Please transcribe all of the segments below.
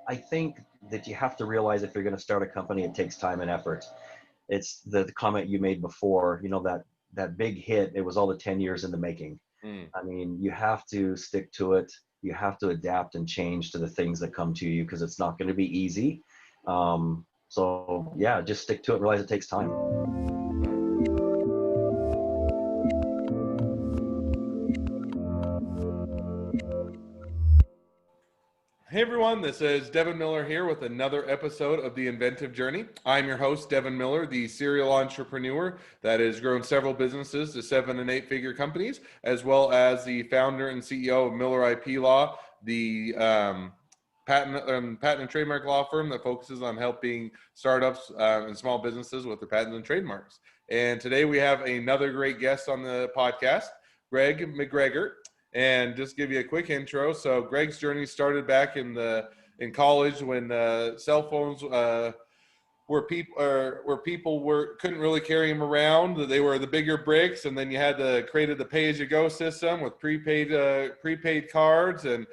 I think that you have to realize if you're going to start a company, it takes time and effort. It's the comment you made before, that big hit, it was all the 10 years in the making. Mm. I mean, you have to stick to it. You have to adapt and change to the things that come to you because it's not going to be easy. So yeah, just stick to it. Realize it takes time. Hey everyone, this is Devin Miller here with another episode of the Inventive Journey. I'm your host, Devin Miller, the serial entrepreneur that has grown several businesses to 7 and 8 figure companies, as well as the founder and CEO of Miller IP Law, the patent and trademark law firm that focuses on helping startups and small businesses with their patents and trademarks. And today we have another great guest on the podcast, Greg McGregor. And just give you a quick intro. So Greg's journey started back in college when cell phones where people couldn't really carry them around. They were the bigger bricks, and then you had to created the pay-as-you-go system with prepaid cards, and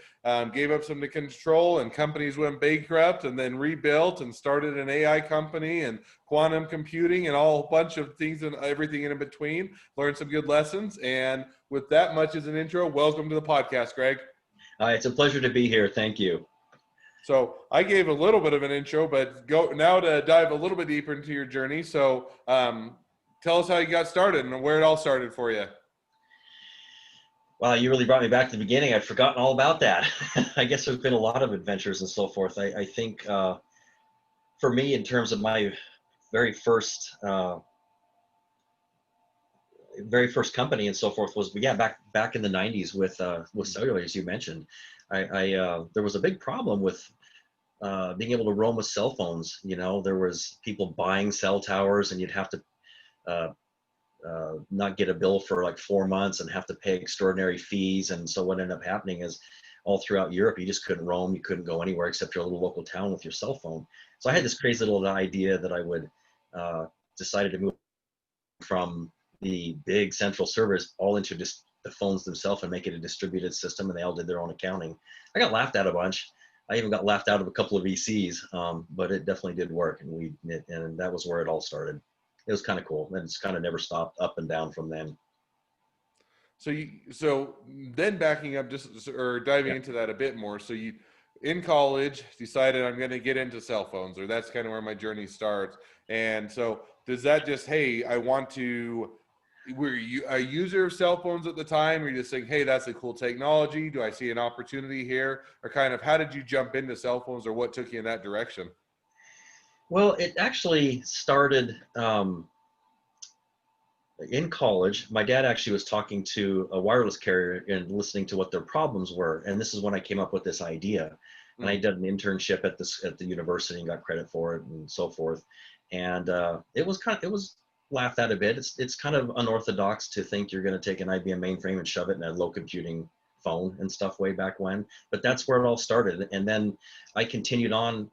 gave up some to control. And companies went bankrupt, and then rebuilt and started an AI company and quantum computing and all a bunch of things and everything in between. Learned some good lessons. And with that much as an intro, welcome to the podcast, Greg. It's a pleasure to be here. Thank you. So I gave a little bit of an intro, but go now to dive a little bit deeper into your journey. So tell us how you got started and where it all started for you. Wow, you really brought me back to the beginning. I'd forgotten all about that. I guess there's been a lot of adventures and so forth. I think for me, in terms of my very first company and so forth was, yeah, back in the 90s with cellular, as you mentioned. There was a big problem with being able to roam with cell phones. There was people buying cell towers, and you'd have to not get a bill for like 4 months and have to pay extraordinary fees. And so what ended up happening is all throughout Europe, you just couldn't roam. You couldn't go anywhere except your little local town with your cell phone. So I had this crazy little idea that I would decided to move from the big central servers all into just the phones themselves and make it a distributed system, and they all did their own accounting. I got laughed at a bunch. I even got laughed out of a couple of VCs, but it definitely did work, and that was where it all started. It was kind of cool, and it's kind of never stopped, up and down from then. So then backing up just or diving Yeah. into that a bit more. So you in college decided I'm going to get into cell phones, or that's kind of where my journey starts. And so does that just, hey, I want to, were you a user of cell phones at the time? Or you just saying, hey, that's a cool technology. Do I see an opportunity here? Or kind of how did you jump into cell phones, or what took you in that direction? Well, it actually started in college. My dad actually was talking to a wireless carrier and listening to what their problems were, and this is when I came up with this idea. And I did an internship at the university and got credit for it and so forth. And it was laughed at a bit. It's kind of unorthodox to think you're going to take an IBM mainframe and shove it in a low computing phone and stuff way back when. But that's where it all started. And then I continued on.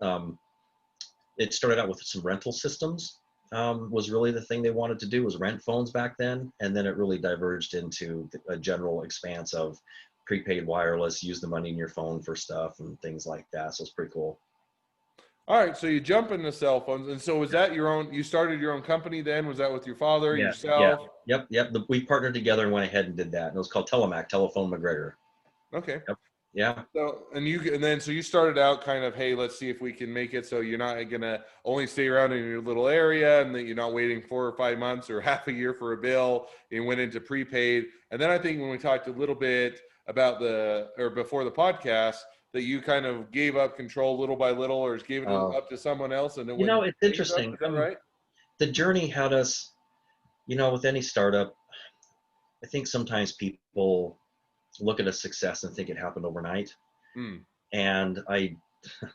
It started out with some rental systems. Was really the thing they wanted to do, was rent phones back then, and then it really diverged into a general expanse of prepaid wireless, use the money in your phone for stuff and things like that. So it's pretty cool. All right, so you jump into cell phones, and so was that your own? You started your own company then? Was that with your father, Yeah, yeah, yourself? yep. We partnered together and went ahead and did that. And it was called Telemac, Telephone McGregor. Okay. Yep. Yeah. So so you started out kind of, hey, let's see if we can make it so you're not gonna only stay around in your little area, and that you're not waiting 4 or 5 months or half a year for a bill. You went into prepaid, and then I think when we talked a little bit about before the podcast, that you kind of gave up control little by little, or gave it Uh, up to someone else, and it went it's bankrupt. interesting. Is that right? The journey had us, with any startup, I think sometimes people look at a success and think it happened overnight. Hmm. And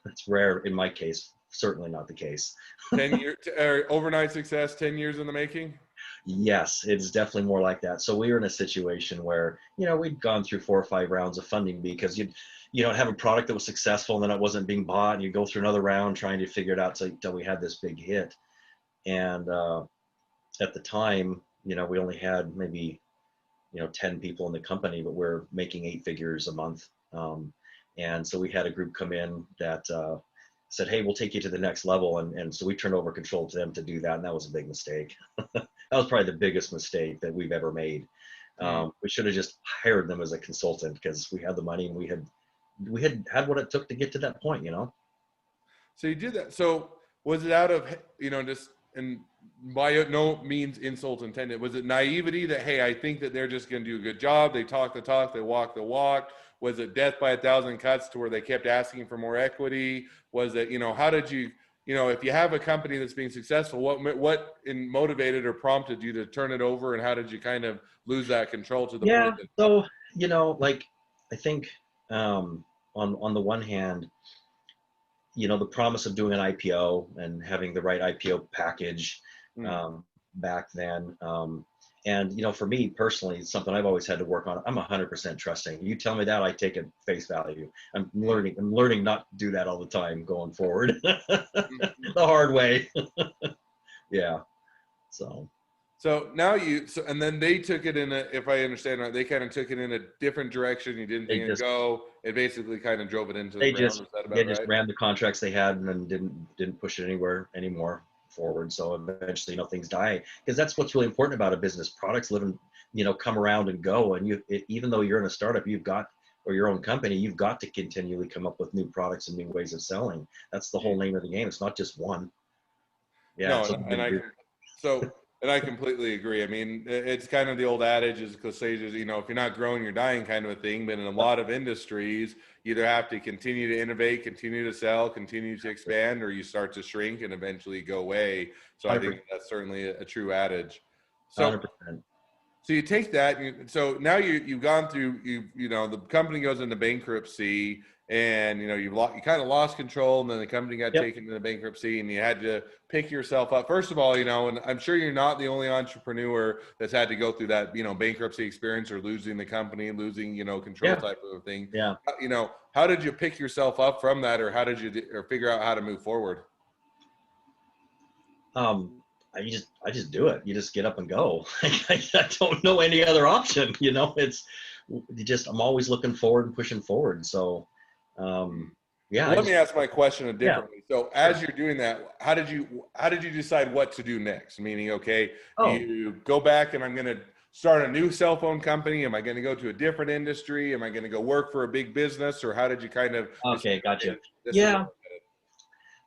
that's rare in my case, certainly not the case. 10 year overnight success, 10 years in the making. Yes, it's definitely more like that. So we were in a situation where, we'd gone through 4 or 5 rounds of funding because you don't have a product that was successful and then it wasn't being bought, and you go through another round trying to figure it out until we had this big hit. And at the time, we only had maybe 10 people in the company, but we're making 8 figures a month. And so we had a group come in that said, hey, we'll take you to the next level. And so we turned over control to them to do that. And that was a big mistake. That was probably the biggest mistake that we've ever made. We should have just hired them as a consultant because we had the money and we had what it took to get to that point, So you did that. So was it out of, just, and by no means insult intended, was it naivety that, hey, I think that they're just going to do a good job. They talk the talk, they walk the walk. Was it death by 1,000 cuts to where they kept asking for more equity? Was it, how did you, if you have a company that's being successful, what motivated or prompted you to turn it over, and how did you kind of lose that control to the point that? So, like, I think on the one hand, the promise of doing an IPO and having the right IPO package back then. And, for me personally, it's something I've always had to work on. I'm 100% trusting. You tell me that, I take it face value. I'm learning not to do that all the time going forward. The hard way. Yeah. So now and then they took it if I understand right, they kind of took it in a different direction. You didn't think it'd go. It basically kind of drove it into the ground. Is that about right? They just ran the contracts they had and then didn't push it anymore forward. So eventually, things die, because that's what's really important about a business. Products live and, come around and go. And even though you're in a startup, or your own company, you've got to continually come up with new products and new ways of selling. That's the whole name of the game. It's not just one. Yeah. No, and I completely agree. I mean, it's kind of the old adage, is cliches, if you're not growing, you're dying, kind of a thing. But in a lot of industries, you either have to continue to innovate, continue to sell, continue to expand, or you start to shrink and eventually go away. So 100%. I think that's certainly a true adage. So 100%. So you take that, so now you've gone through, the company goes into bankruptcy, and you kind of lost control, and then the company got taken into bankruptcy, and you had to pick yourself up. First of all, and I'm sure you're not the only entrepreneur that's had to go through that, bankruptcy experience, or losing the company, losing, control type of thing. Yeah. How did you pick yourself up from that, or how did you figure out how to move forward? I just do it. You just get up and go. I don't know any other option. I'm always looking forward and pushing forward. So, let me ask my question differently. So as you're doing that, how did you decide what to do next? Meaning, you go back and I'm going to start a new cell phone company. Am I going to go to a different industry? Am I going to go work for a big business? Or how did you kind of? Okay. Gotcha. Yeah.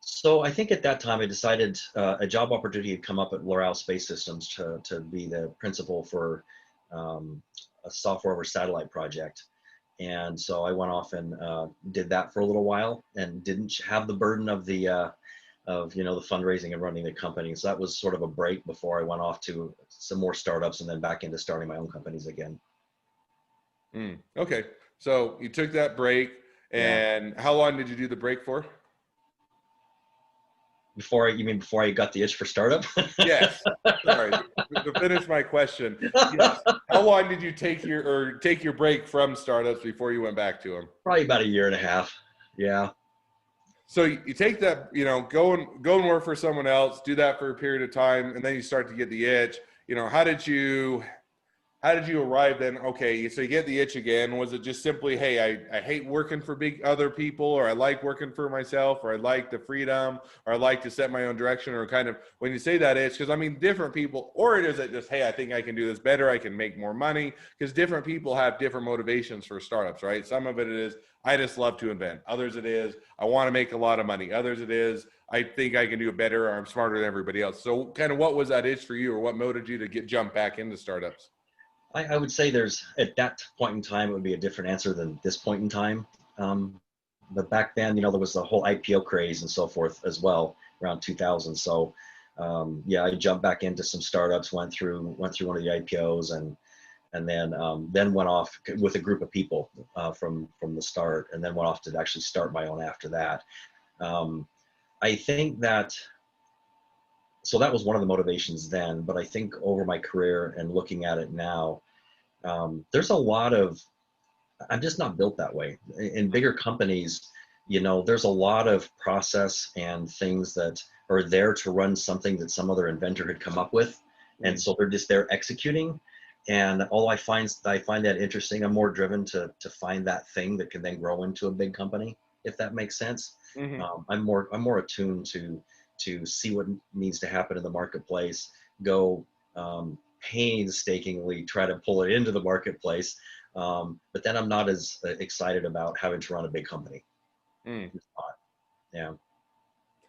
So I think at that time I decided a job opportunity had come up at L'Oreal Space Systems to be the principal for a software over satellite project. And so I went off and did that for a little while and didn't have the burden of the fundraising and running the company. So that was sort of a break before I went off to some more startups and then back into starting my own companies again. Okay. So you took that break, and how long did you do the break for? Before I got the itch for startup? Yes. Sorry. To finish my question. Yes. How long did you take your break from startups before you went back to them? Probably about 1.5 years. Yeah. So you take that, go and work for someone else, do that for a period of time, and then you start to get the itch. How did you arrive then? Okay, so you get the itch again. Was it just simply, hey, I hate working for big other people, or I like working for myself, or I like the freedom, or I like to set my own direction, or kind of when you say that itch, because different people, or is it just, hey, I think I can do this better, I can make more money? Because different people have different motivations for startups, right? Some of it is, I just love to invent. Others it is, I want to make a lot of money. Others it is, I think I can do it better, or I'm smarter than everybody else. So kind of what was that itch for you, or what motivated you to jump back into startups? I would say at that point in time, it would be a different answer than this point in time. But back then, there was the whole IPO craze and so forth as well around 2000. So I jumped back into some startups, went through one of the IPOs, and then went off with a group of people from the start, and then went off to actually start my own after that. I think that. So that was one of the motivations then, but I think over my career and looking at it now, there's a lot of, I'm just not built that way. In bigger companies, there's a lot of process and things that are there to run something that some other inventor had come up with. And so they're just there executing. And I find that interesting. I'm more driven to find that thing that can then grow into a big company, if that makes sense. Hmm. I'm more attuned to see what needs to happen in the marketplace, go painstakingly try to pull it into the marketplace. But then I'm not as excited about having to run a big company. Mm. Yeah.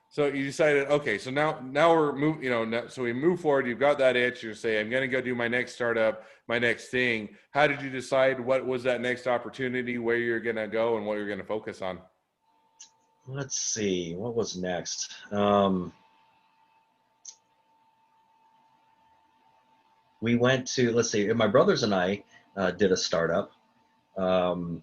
So you decided, okay, so now we're move, so we move forward. You've got that itch. You say, I'm going to go do my next startup, my next thing. How did you decide what was that next opportunity, where you're going to go, and what you're going to focus on? Let's see, what was next? We went to, let's see, my brothers and I did a startup, um,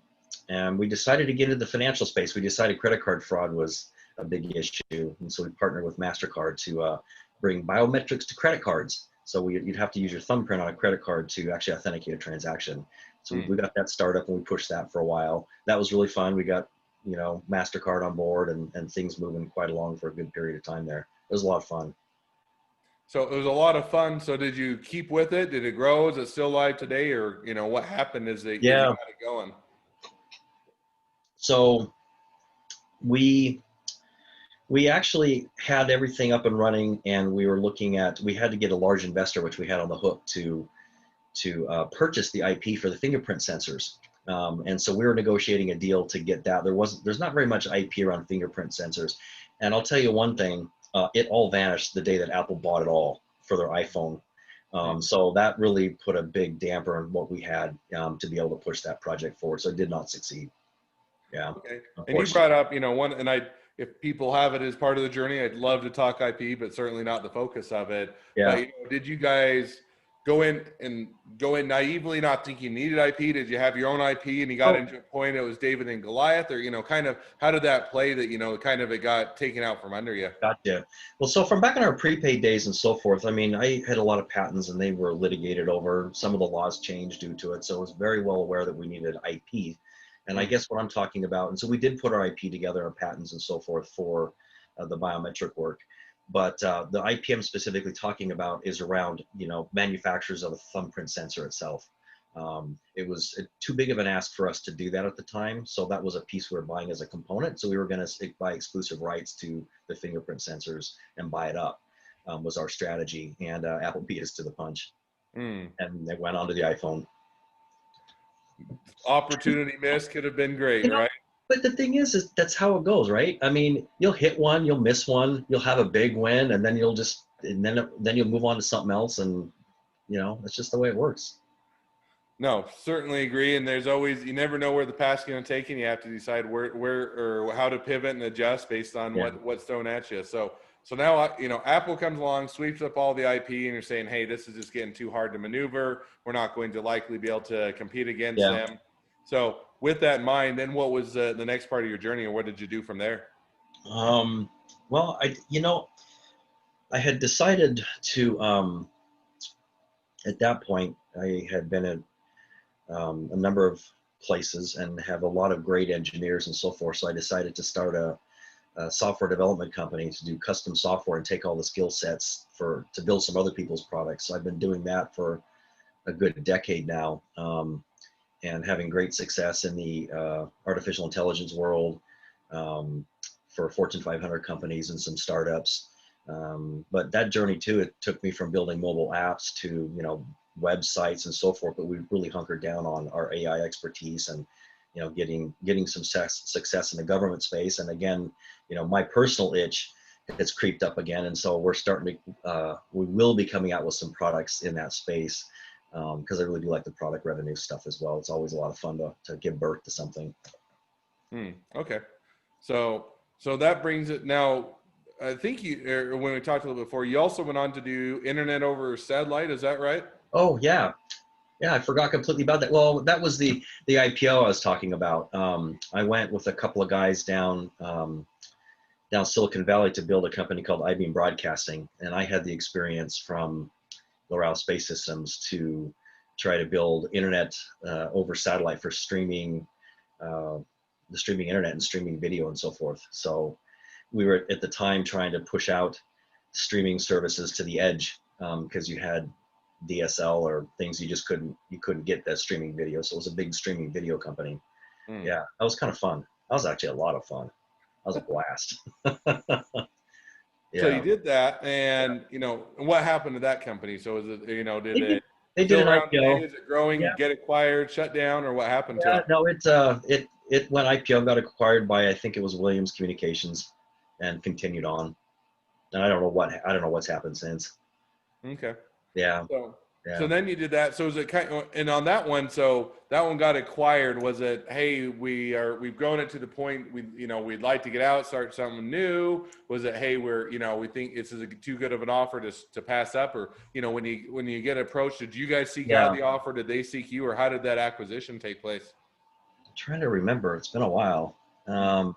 and we decided to get into the financial space. We decided credit card fraud was a big issue, and so we partnered with MasterCard to bring biometrics to credit cards. So you'd have to use your thumbprint on a credit card to actually authenticate a transaction. So we got that startup and we pushed that for a while. That was really fun. We got, MasterCard on board and things moving quite along for a good period of time there. It was a lot of fun. So it was a lot of fun. So did you keep with it? Did it grow? Is it still live today? Or, what happened as you Yeah. got it going? So we we actually had everything up and running, and we had to get a large investor, which we had on the hook to purchase the IP for the fingerprint sensors. And so we were negotiating a deal to get that. There's not very much IP around fingerprint sensors. And I'll tell you one thing, it all vanished the day that Apple bought it all for their iPhone. So that really put a big damper on what we had to be able to push that project forward. So it did not succeed. Yeah, Okay. And you unfortunately. brought up, if people have it as part of the journey, I'd love to talk IP, but certainly not the focus of it. But, Yeah. did you guys go in naively, not thinking you needed IP? Did you have your own IP and you got Oh, into a point it was David and Goliath, or, kind of how did that play that, kind of it got taken out from under you? gotcha. Well, so from back in our prepaid days and so forth, I mean, I had a lot of patents and they were litigated over. Some of the laws changed due to it. So I was very well aware that we needed IP. And I Mm, guess what I'm talking about, and so we did put our IP together, our patents and so forth for the biometric work. But the IP I'm specifically talking about is around, manufacturers of a thumbprint sensor itself. It was too big of an ask for us to do that at the time. So that was a piece we were buying as a component. So we were going to buy exclusive rights to the fingerprint sensors and buy it up, was our strategy. And Apple beat us to the punch. mm. And they went onto the iPhone. Opportunity missed could have been great, You know, right? but the thing is that's how it goes, right? I mean, you'll hit one, you'll miss one, you'll have a big win, and then then you'll move on to something else, and that's just the way it works. No, certainly agree. And there's always, you never know where the path's going to take you. And you have to decide where or how to pivot and adjust based on Yeah, what's thrown at you. So now, Apple comes along, sweeps up all the IP, and you're saying, hey, this is just getting too hard to maneuver. We're not going to likely be able to compete against yeah. them. So with that in mind, then what was the next part of your journey, and what did you do from there? Um, well, I had decided to at that point I had been at a number of places and have a lot of great engineers and so forth. So I decided to start a software development company to do custom software and take all the skill sets to build some other people's products. So I've been doing that for a good decade now, and having great success in the artificial intelligence world, for Fortune 500 companies and some startups. But that journey too, it took me from building mobile apps to websites and so forth. But we really hunkered down on our AI expertise and getting some success in the government space. And again, my personal itch has creeped up again, and so we're starting to we will be coming out with some products in that space, because I really do like the product revenue stuff as well. It's always a lot of fun to give birth to something. Okay. So that brings it now. I think when we talked a little bit before, you also went on to do internet over satellite. Is that right? Oh yeah, yeah, I forgot completely about that. Well, that was the IPO I was talking about. I went with a couple of guys down Silicon Valley to build a company called iBeam Broadcasting, and I had the experience from Loral Space Systems to try to build internet over satellite for streaming, uh, the streaming internet and streaming video and so forth. So we were at the time trying to push out streaming services to the edge, because you had DSL or things you couldn't get that streaming video. So it was a big streaming video company. Mm. Yeah, that was kind of fun. That was actually a lot of fun. was a blast. So you Yeah. did that, and what happened to that company? So is it, did They did, it they did still an around today? IPO. Is it growing, Yeah. get acquired, shut down, or what happened to Yeah. it? No, it went IPO, got acquired by, I think it was Williams Communications, and continued on. And I don't know what's happened since. Okay. Yeah. So Yeah. then you did that. So is it and on that one, so that one got acquired. Was it, hey, we've grown it to the point we'd like to get out, start something new? Was it, hey, we think this is too good of an offer to pass up? Or, when you get approached, did you guys seek out Yeah. the offer? Did they seek you, or how did that acquisition take place? I'm trying to remember. It's been a while. Um,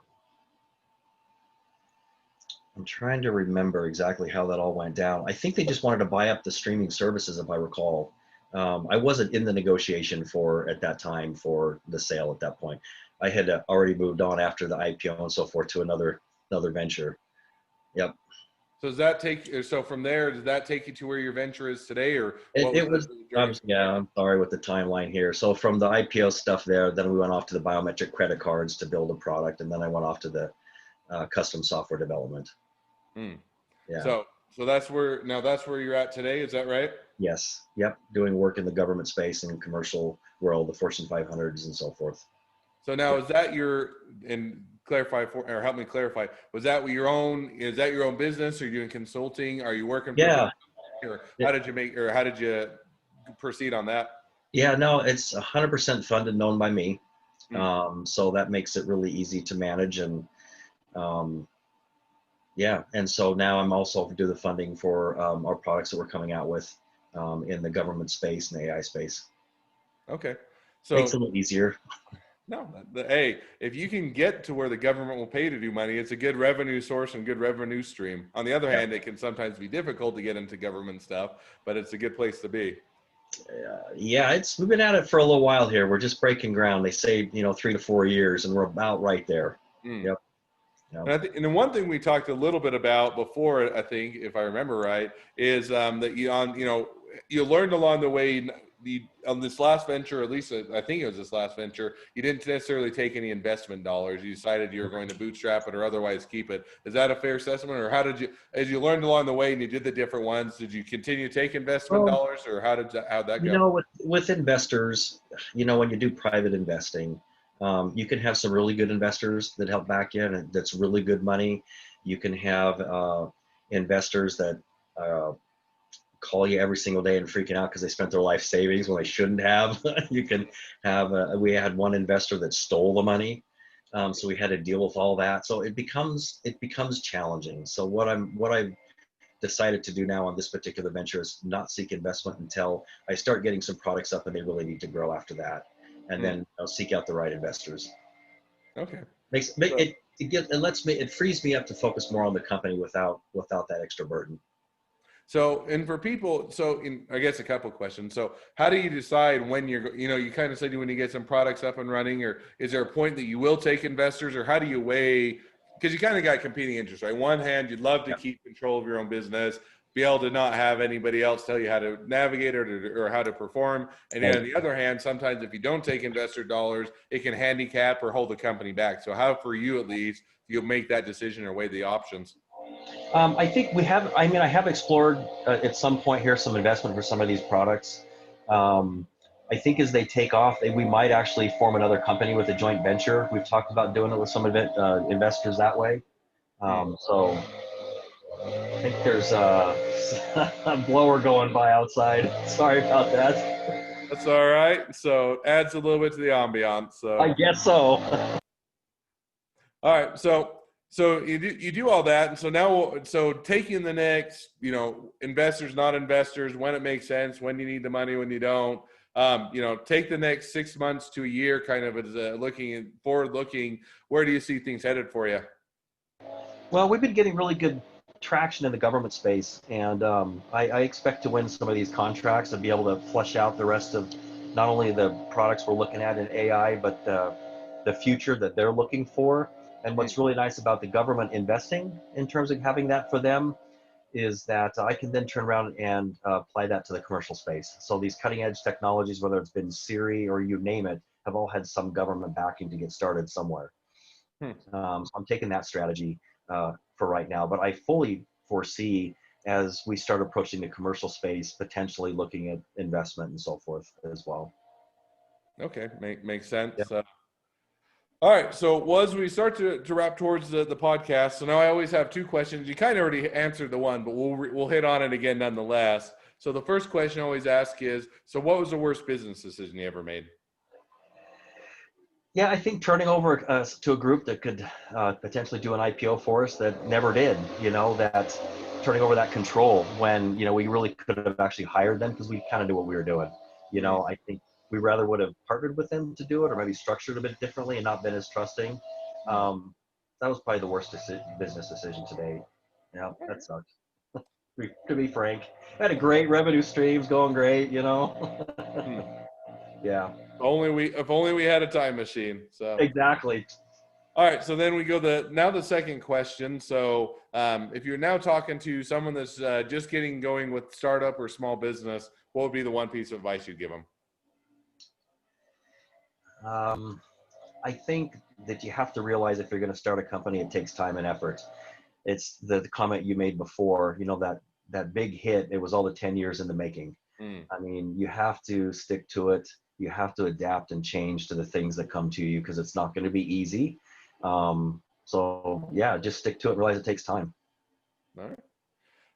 I'm trying to remember exactly how that all went down. I think they just wanted to buy up the streaming services, if I recall. I wasn't in the negotiation at that time for the sale at that point. I had already moved on after the IPO and so forth to another venture. Yep. So so from there, does that take you to where your venture is today, or It, what was it was, the journey from yeah, there? I'm sorry with the timeline here. So from the IPO stuff there, then we went off to the biometric credit cards to build a product. And then I went off to the custom software development. Hmm. Yeah. So that's where you're at today. Is that right? Yes. Yep. Doing work in the government space and commercial world, the Fortune 500s and so forth. So now is that and clarify or help me clarify, is that your own business? Are you doing consulting? Are you working for a big Yeah. company, or It- how did you proceed on that? yeah. No, it's 100% funded and owned by me. Hmm. So that makes it really easy to manage. And um, yeah. And so now I'm also do the funding for our products that we're coming out with in the government space and AI space. Okay. Makes it a So little easier. no, hey, if you can get to where the government will pay to do money, it's a good revenue source and good revenue stream. On the other Yeah. hand, it can sometimes be difficult to get into government stuff, but it's a good place to be. Yeah, we've been at it for a little while here. We're just breaking ground. They say 3 to 4 years, and we're about right there. Hmm. Yep. Yep. And the one thing we talked a little bit about before, I think, if I remember right, is that you learned along the way. On this last venture, at least I think it was this last venture, you didn't necessarily take any investment dollars. You decided you were going to bootstrap it or otherwise keep it. Is that a fair assessment, or how did you, as you learned along the way and you did the different ones, did you continue to take investment Well, dollars, or how'd that go? with investors, when you do private investing, you can have some really good investors that help back in, and that's really good money. You can have investors that uh, call you every single day and freaking out because they spent their life savings when they shouldn't have. You can have. We had one investor that stole the money, so we had to deal with all that. So it becomes challenging. So what I've decided to do now on this particular venture is not seek investment until I start getting some products up and they really need to grow after that, and Hmm. then I'll seek out the right investors. Okay. Makes So, it lets me, it frees me up to focus more on the company without that extra burden. and for people, I guess a couple of questions. So, how do you decide when you kind of said when you get some products up and running, or is there a point that you will take investors, or how do you weigh? Because you kind of got competing interests, right? One hand, you'd love to Yeah. keep control of your own business, be able to not have anybody else tell you how to navigate or how to perform. And then Right. on the other hand, sometimes if you don't take investor dollars, it can handicap or hold the company back. So, how for you at least, you'll make that decision or weigh the options? I think we have. I mean, I have explored at some point here some investment for some of these products. Um, I think as they take off, we might actually form another company with a joint venture. We've talked about doing it with some investors that way. Hmm. So I think there's a blower going by outside. Sorry about that. That's all right. So adds a little bit to the ambiance. I So guess so. all right. So you do all that, and so now taking the next investors, not investors, when it makes sense, when you need the money, when you don't. Take the next 6 months to a year, kind of as forward looking. Where do you see things headed for you? Well, we've been getting really good traction in the government space, and I expect to win some of these contracts and be able to flesh out the rest of not only the products we're looking at in AI, but the future that they're looking for. And Hmm. what's really nice about the government investing in terms of having that for them is that I can then turn around and apply that to the commercial space. So these cutting edge technologies, whether it's been Siri or you name it, have all had some government backing to get started somewhere. So I'm taking that strategy for right now, but I fully foresee as we start approaching the commercial space, potentially looking at investment and so forth as well. Okay, makes sense. Yeah. All right, so as we start to wrap towards the podcast, so now I always have two questions. You kind of already answered the one, but we'll hit on it again nonetheless. So the first question I always ask is, so what was the worst business decision you ever made? Yeah, I think turning over to a group that could potentially do an IPO for us that never did, that turning over that control when, we really could have actually hired them because we kind of knew what we were doing. I think we rather would have partnered with them to do it or maybe structured a bit differently and not been as trusting. That was probably the worst business decision to date. Yeah, that sucked. To be frank, I had a great revenue streams going great, Yeah, If only we had a time machine. So exactly. all right, so then we go the second question. So if you're now talking to someone that's just getting going with startup or small business, what would be the one piece of advice you'd give them? I think that you have to realize if you're going to start a company, it takes time and effort. It's the comment you made before, that big hit, it was all the 10 years in the making. I mean, you have to stick to it. You have to adapt and change to the things that come to you because it's not going to be easy. So yeah, just stick to it. Realize it takes time. All right.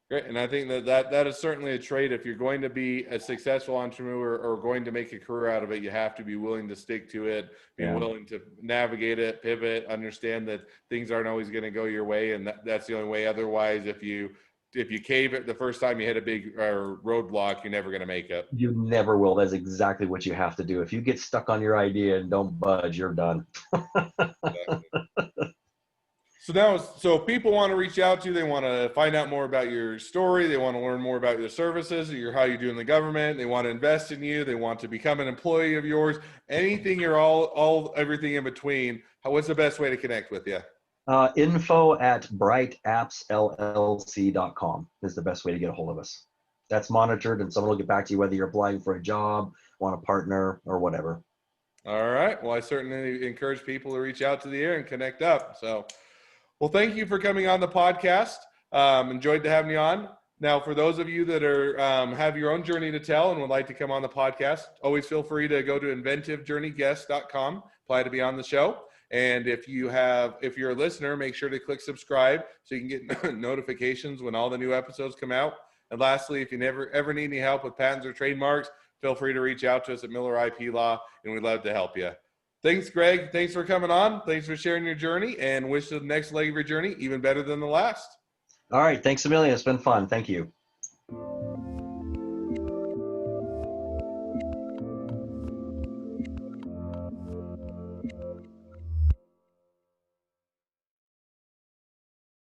Great. And I think that is certainly a trait. If you're going to be a successful entrepreneur or going to make a career out of it, you have to be willing to stick to it, be willing to navigate it, pivot, understand that things aren't always going to go your way. And that's the only way. Otherwise, if you cave it the first time you hit a big roadblock, you're never going to make it. You never will. That's exactly what you have to do. If you get stuck on your idea and don't budge, you're done. So people want to reach out to you. They want to find out more about your story. They want to learn more about your services, how you do in the government. They want to invest in you. They want to become an employee of yours. Anything, everything in between. What's the best way to connect with you? info@brightappsllc.com is the best way to get a hold of us. That's monitored and someone will get back to you whether you're applying for a job, want a partner, or whatever. All right. Well, I certainly encourage people to reach out to the air and connect up. So, well, thank you for coming on the podcast. Enjoyed having you on. Now, for those of you that are have your own journey to tell and would like to come on the podcast, always feel free to go to inventivejourneyguest.com, apply to be on the show. And if you're a listener, make sure to click subscribe so you can get notifications when all the new episodes come out. And lastly, if you ever need any help with patents or trademarks, feel free to reach out to us at Miller IP Law, and we'd love to help you. Thanks, Greg. Thanks for coming on. Thanks for sharing your journey, and wish the next leg of your journey even better than the last. All right. Thanks a million. It's been fun. Thank you.